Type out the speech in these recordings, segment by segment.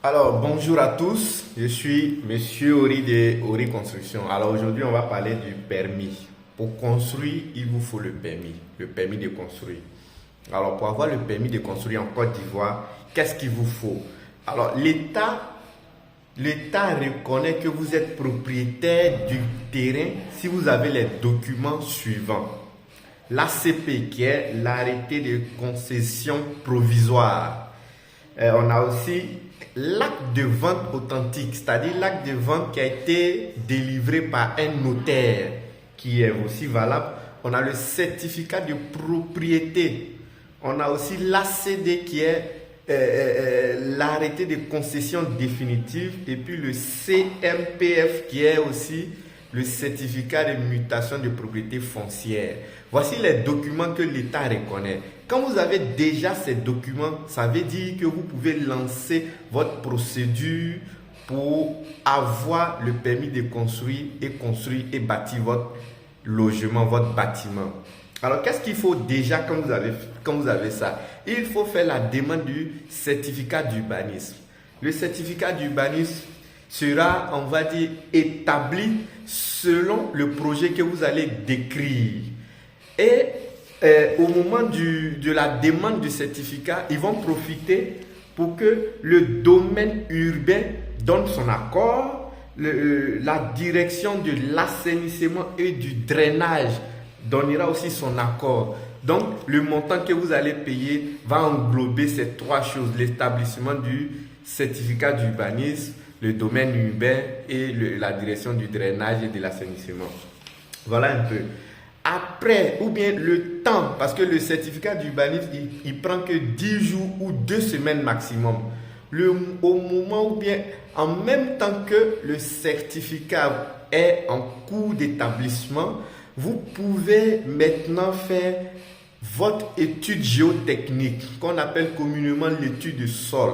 Alors, bonjour à tous, je suis Monsieur Ori de Ori Construction. Alors aujourd'hui, on va parler du permis. Pour construire, il vous faut le permis de construire. Alors, pour avoir le permis de construire en Côte d'Ivoire, qu'est-ce qu'il vous faut? Alors, l'État reconnaît que vous êtes propriétaire du terrain si vous avez les documents suivants. L'ACP, qui est l'arrêté de concession provisoire. On a aussi l'acte de vente authentique, c'est-à-dire l'acte de vente qui a été délivré par un notaire, qui est aussi valable. On a le certificat de propriété. On a aussi l'ACD qui est l'arrêté de concession définitive, et puis le CMPF qui est aussi le certificat de mutation de propriété foncière. Voici les documents que l'État reconnaît. Quand vous avez déjà ces documents, ça veut dire que vous pouvez lancer votre procédure pour avoir le permis de construire et bâtir votre logement, votre bâtiment. Alors, qu'est-ce qu'il faut déjà quand vous avez ça? Il faut faire la demande du certificat d'urbanisme. Le certificat d'urbanisme sera, on va dire, établi selon le projet que vous allez décrire. Et au moment de la demande du certificat, ils vont profiter pour que le domaine urbain donne son accord, la direction de l'assainissement et du drainage donnera aussi son accord. Donc, le montant que vous allez payer va englober ces trois choses: l'établissement du certificat d'urbanisme, le domaine urbain et la direction du drainage et de l'assainissement. Voilà un peu. Après, ou bien le temps, parce que le certificat d'urbanisme, il prend que 10 jours ou 2 semaines maximum. Au moment ou bien en même temps que le certificat est en cours d'établissement, vous pouvez maintenant faire votre étude géotechnique, qu'on appelle communément l'étude de sol.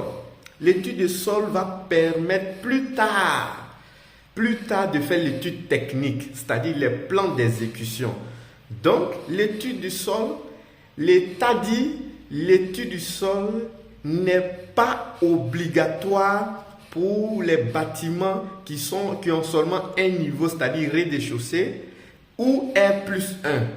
L'étude de sol va permettre plus tard de faire l'étude technique, c'est-à-dire les plans d'exécution. Donc, l'étude du sol, l'État dit, l'étude du sol n'est pas obligatoire pour les bâtiments qui ont seulement un niveau, c'est-à-dire rez-de-chaussée, ou R+1.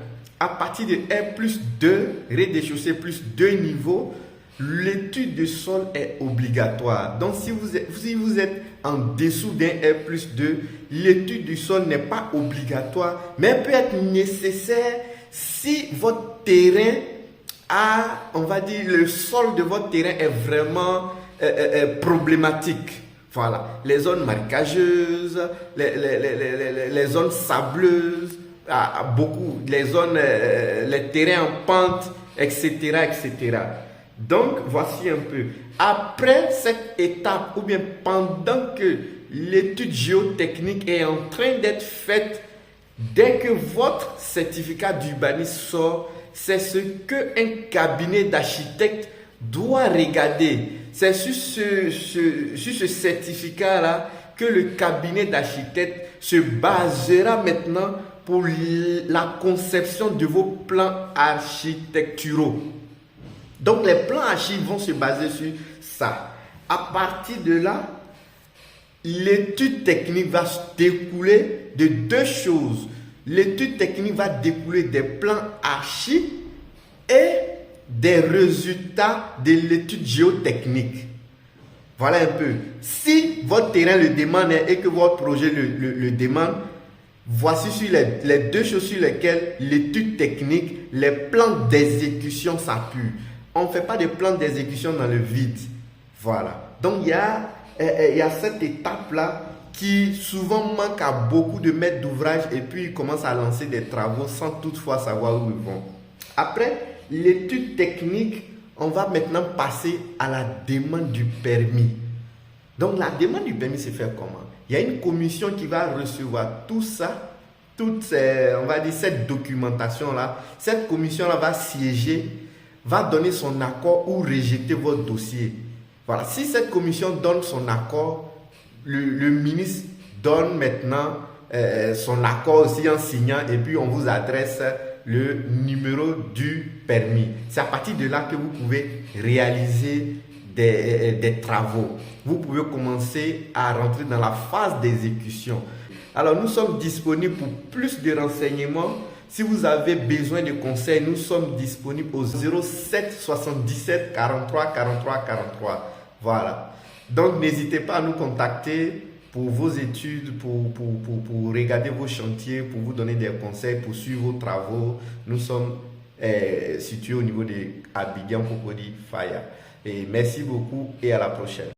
À partir de R+2, rez-de-chaussée plus 2 niveaux, l'étude de sol est obligatoire. Donc, si vous êtes en dessous d'un R+2, l'étude du sol n'est pas obligatoire, mais peut être nécessaire si votre terrain a, on va dire, le sol de votre terrain est vraiment problématique. Voilà, les zones marécageuses, les zones sableuses, beaucoup, les terrains en pente, etc., etc. Donc, voici un peu. Après cette étape, ou bien pendant que l'étude géotechnique est en train d'être faite, dès que votre certificat d'urbanisme sort, c'est ce qu'un cabinet d'architecte doit regarder. C'est sur ce certificat-là que le cabinet d'architecte se basera maintenant pour la conception de vos plans architecturaux. Donc, les plans archi vont se baser sur ça. À partir de là, l'étude technique va se découler de deux choses. L'étude technique va découler des plans archi et des résultats de l'étude géotechnique. Voilà un peu. Si votre terrain le demande et que votre projet le demande, voici sur les deux choses sur lesquelles l'étude technique, les plans d'exécution s'appuient. On ne fait pas de plans d'exécution dans le vide. Voilà. Donc, il y a cette étape-là qui souvent manque à beaucoup de maîtres d'ouvrage, et puis ils commencent à lancer des travaux sans toutefois savoir où ils vont. Après l'étude technique, on va maintenant passer à la demande du permis. Donc, la demande du permis se fait comment? Il y a une commission qui va recevoir tout ça, on va dire cette documentation-là. Cette commission-là va siéger, va donner son accord ou rejeter votre dossier. Voilà. Si cette commission donne son accord, le ministre donne maintenant son accord aussi en signant, et puis on vous adresse le numéro du permis. C'est à partir de là que vous pouvez réaliser des travaux. Vous pouvez commencer à rentrer dans la phase d'exécution. Alors, nous sommes disponibles pour plus de renseignements. Si vous avez besoin de conseils, nous sommes disponibles au 07 77 43 43 43. Voilà. Donc, n'hésitez pas à nous contacter pour vos études, pour regarder vos chantiers, pour vous donner des conseils, pour suivre vos travaux. Nous sommes situés au niveau de Abidjan, Cocody, Faya. Et merci beaucoup et à la prochaine.